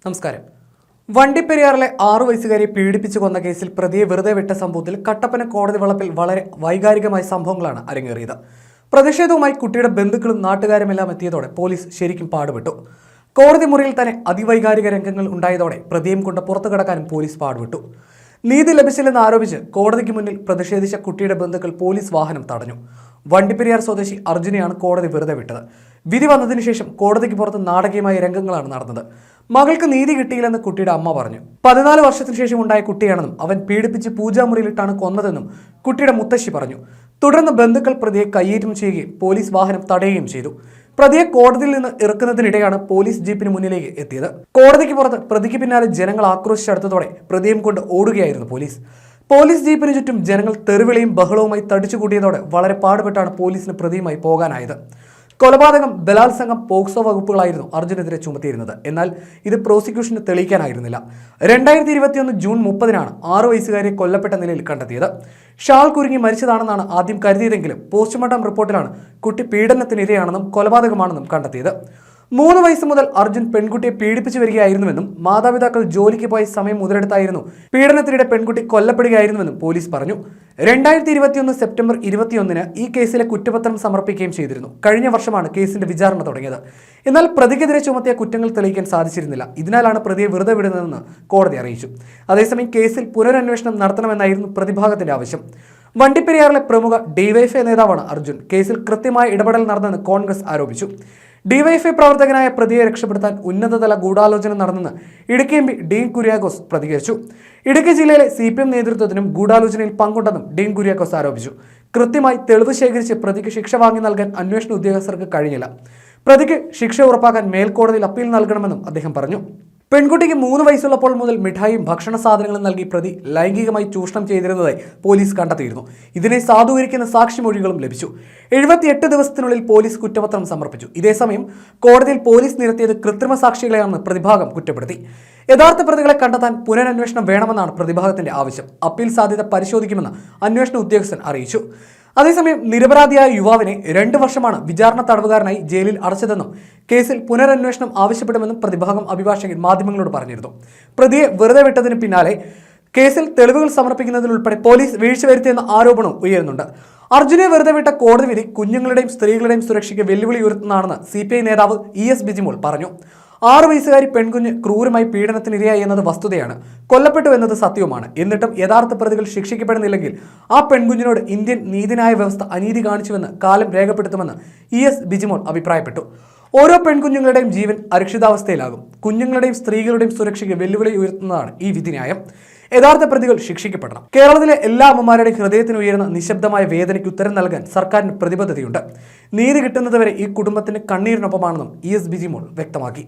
നമസ്കാരം. വണ്ടിപ്പെരിയാറിലെ 6 വയസ്സുകാരിയെ പീഡിപ്പിച്ചു കൊന്ന കേസിൽ പ്രതിയെ വെറുതെ വിട്ട സംഭവത്തിൽ കട്ടപ്പന കോടതി വളപ്പിൽ വളരെ വൈകാരികമായ സംഭവങ്ങളാണ് അരങ്ങേറിയത്. പ്രതിഷേധവുമായി കുട്ടിയുടെ ബന്ധുക്കളും നാട്ടുകാരുമെല്ലാം എത്തിയതോടെ പോലീസ് ശരിക്കും പാടുപെട്ടു. കോടതി മുറിയിൽ തന്നെ അതിവൈകാരിക രംഗങ്ങൾ ഉണ്ടായതോടെ പ്രതിയും കൊണ്ട് പുറത്തു കടക്കാനും പോലീസ് പാടുപെട്ടു. നീതി ലഭിച്ചില്ലെന്ന് ആരോപിച്ച് കോടതിക്ക് മുന്നിൽ പ്രതിഷേധിച്ച കുട്ടിയുടെ ബന്ധുക്കൾ പോലീസ് വാഹനം തടഞ്ഞു. വണ്ടിപ്പെരിയാർ സ്വദേശി അർജുനെയാണ് കോടതി വെറുതെ വിട്ടത്. വിധി വന്നതിന് ശേഷം കോടതിക്ക് പുറത്ത് നാടകീയമായ രംഗങ്ങളാണ് നടന്നത്. മകൾക്ക് നീതി കിട്ടിയില്ലെന്ന് കുട്ടിയുടെ അമ്മ പറഞ്ഞു. 14 വർഷത്തിന് ശേഷം ഉണ്ടായ കുട്ടിയാണെന്നും അവൻ പീഡിപ്പിച്ച് പൂജാമുറിയിലിട്ടാണ് കൊന്നതെന്നും കുട്ടിയുടെ മുത്തശ്ശി പറഞ്ഞു. തുടർന്ന് ബന്ധുക്കൾ പ്രതിയെ കയ്യേറ്റം ചെയ്യുകയും പോലീസ് വാഹനം തടയുകയും ചെയ്തു. പ്രതിയെ കോടതിയിൽ നിന്ന് ഇറക്കുന്നതിനിടെയാണ് പോലീസ് ജീപ്പിന് മുന്നിലേക്ക് എത്തിയത്. കോടതിക്ക് പുറത്ത് പ്രതിക്ക് പിന്നാലെ ജനങ്ങൾ ആക്രോശിച്ചെടുത്തതോടെ പ്രതിയും കൊണ്ട് ഓടുകയായിരുന്നു പോലീസ് ജീപ്പിന് ചുറ്റും ജനങ്ങൾ തെറിവിളിയും ബഹളവുമായി തടിച്ചുകൂടിയതോടെ വളരെ പാടുപെട്ടാണ് പോലീസിന് പ്രതിയുമായി പോകാനായത്. കൊലപാതകം, ബലാത്സംഗം, പോക്സോ വകുപ്പുകളായിരുന്നു അർജുനെതിരെ ചുമത്തിയിരുന്നത്. എന്നാൽ ഇത് പ്രോസിക്യൂഷന് തെളിയിക്കാനായിരുന്നില്ല. 2021 ജൂൺ 30-നാണ് 6 വയസ്സുകാരിയെ കൊല്ലപ്പെട്ട നിലയിൽ കണ്ടെത്തിയത്. ഷാൾ കുരുങ്ങി മരിച്ചതാണെന്നാണ് ആദ്യം കരുതിയതെങ്കിലും പോസ്റ്റ്മോർട്ടം റിപ്പോർട്ടിലാണ് കുട്ടി പീഡനത്തിനിരയാണെന്നും കൊലപാതകമാണെന്നും കണ്ടെത്തിയത്. 3 വയസ്സ് മുതൽ അർജുൻ പെൺകുട്ടിയെ പീഡിപ്പിച്ചു വരികയായിരുന്നുവെന്നും മാതാപിതാക്കൾ ജോലിക്ക് പോയ സമയം മുതലെടുത്തായിരുന്നു പീഡനത്തിനിടെ പെൺകുട്ടി കൊല്ലപ്പെടുകയായിരുന്നുവെന്നും പോലീസ് പറഞ്ഞു. 2021 സെപ്റ്റംബർ 21-ന് ഈ കേസിലെ കുറ്റപത്രം സമർപ്പിക്കുകയും ചെയ്തിരുന്നു. കഴിഞ്ഞ വർഷമാണ് കേസിന്റെ വിചാരണ തുടങ്ങിയത്. എന്നാൽ പ്രതിക്കെതിരെ ചുമത്തിയ കുറ്റങ്ങൾ തെളിയിക്കാൻ സാധിച്ചിരുന്നില്ല. ഇതിനാലാണ് പ്രതിയെ വെറുതെ വിടുന്നതെന്ന് കോടതി അറിയിച്ചു. അതേസമയം കേസിൽ പുനരന്വേഷണം നടത്തണമെന്നായിരുന്നു പ്രതിഭാഗത്തിന്റെ ആവശ്യം. വണ്ടിപ്പെരിയാറിലെ പ്രമുഖ ഡിവൈഎഫ്ഐ നേതാവാണ് അർജുൻ. കേസിൽ കൃത്യമായ ഇടപെടൽ നടന്നെന്ന് കോൺഗ്രസ് ആരോപിച്ചു. ഡിവൈഎഫ്ഐ പ്രവർത്തകനായ പ്രതിയെ രക്ഷപ്പെടുത്താൻ ഉന്നതതല ഗൂഢാലോചന നടന്നെന്ന് ഇടുക്കി എം പി ഡീൻ കുര്യാക്കോസ് പ്രതികരിച്ചു. ഇടുക്കി ജില്ലയിലെ CPM നേതൃത്വത്തിനും ഗൂഢാലോചനയിൽ പങ്കുണ്ടെന്നും ഡീൻ കുര്യാക്കോസ് ആരോപിച്ചു. കൃത്യമായി തെളിവ് ശേഖരിച്ച് പ്രതിക്ക് ശിക്ഷ വാങ്ങി നൽകാൻ അന്വേഷണ ഉദ്യോഗസ്ഥർക്ക് കഴിഞ്ഞില്ല. പ്രതിക്ക് ശിക്ഷ ഉറപ്പാക്കാൻ മേൽക്കോടതിയിൽ അപ്പീൽ നൽകണമെന്നും അദ്ദേഹം പറഞ്ഞു. പെൺകുട്ടിക്ക് 3 വയസ്സുള്ളപ്പോൾ മുതൽ മിഠായിയും ഭക്ഷണ സാധനങ്ങളും നൽകി പ്രതി ലൈംഗികമായി ചൂഷണം ചെയ്തിരുന്നതായി പോലീസ് കണ്ടെത്തിയിരുന്നു. ഇതിനെ സാധൂകരിക്കുന്ന സാക്ഷിമൊഴികളും ലഭിച്ചു. 78 ദിവസത്തിനുള്ളിൽ പോലീസ് കുറ്റപത്രം സമർപ്പിച്ചു. ഇതേസമയം കോടതിയിൽ പോലീസ് നിരത്തിയത് കൃത്രിമ സാക്ഷികളെയാണെന്ന് പ്രതിഭാഗം കുറ്റപ്പെടുത്തി. യഥാർത്ഥ പ്രതികളെ കണ്ടെത്താൻ പുനരന്വേഷണം വേണമെന്നാണ് പ്രതിഭാഗത്തിന്റെ ആവശ്യം. അപ്പീൽ സാധ്യത പരിശോധിക്കുമെന്ന് അന്വേഷണ ഉദ്യോഗസ്ഥൻ അറിയിച്ചു. അതേസമയം നിരപരാധിയായ യുവാവിനെ 2 വർഷമാണ് വിചാരണ തടവുകാരനായി ജയിലിൽ അടച്ചതെന്നും കേസിൽ പുനരന്വേഷണം ആവശ്യപ്പെടുമെന്നും പ്രതിഭാഗം അഭിഭാഷകൻ മാധ്യമങ്ങളോട് പറഞ്ഞിരുന്നു. പ്രതിയെ വെറുതെ വിട്ടതിന് പിന്നാലെ കേസിൽ തെളിവുകൾ സമർപ്പിക്കുന്നതിലുൾപ്പെടെ പോലീസ് വീഴ്ച വരുത്തിയെന്ന ആരോപണവും ഉയരുന്നുണ്ട്. അർജുനെ വെറുതെ വിട്ട കോടതി വിധി കുഞ്ഞുങ്ങളുടെയും സ്ത്രീകളുടെയും സുരക്ഷയ്ക്ക് വെല്ലുവിളി ഉയർത്തുന്നതാണെന്ന് CPI നേതാവ് ES ബിജിമോൾ പറഞ്ഞു. 6 വയസ്സുകാരി പെൺകുഞ്ഞ് ക്രൂരമായി പീഡനത്തിനിരയായി എന്നത് വസ്തുതയാണ്. കൊല്ലപ്പെട്ടു എന്നത് സത്യവുമാണ്. എന്നിട്ടും യഥാർത്ഥ പ്രതികൾ ശിക്ഷിക്കപ്പെടുന്നില്ലെങ്കിൽ ആ പെൺകുഞ്ഞിനോട് ഇന്ത്യൻ നീതിന്യായ വ്യവസ്ഥ അനീതി കാണിച്ചുവെന്ന് കാലം രേഖപ്പെടുത്തുമെന്ന് ES ബിജിമോൾ അഭിപ്രായപ്പെട്ടു. ഓരോ പെൺകുഞ്ഞുങ്ങളുടെയും ജീവൻ അരക്ഷിതാവസ്ഥയിലാകും. കുഞ്ഞുങ്ങളുടെയും സ്ത്രീകളുടെയും സുരക്ഷയ്ക്ക് വെല്ലുവിളി ഉയർത്തുന്നതാണ് ഈ വിധിന്യായം. യഥാർത്ഥ പ്രതികൾ ശിക്ഷിക്കപ്പെടണം. കേരളത്തിലെ എല്ലാ അമ്മമാരുടെയും ഹൃദയത്തിന് ഉയരുന്ന നിശബ്ദമായ വേദനയ്ക്ക് ഉത്തരം നൽകാൻ സർക്കാരിന് പ്രതിബദ്ധതയുണ്ട്. നീതി കിട്ടുന്നതുവരെ ഈ കുടുംബത്തിന്റെ കണ്ണീരിനൊപ്പമാണെന്നും ES ബിജിമോൾ വ്യക്തമാക്കി.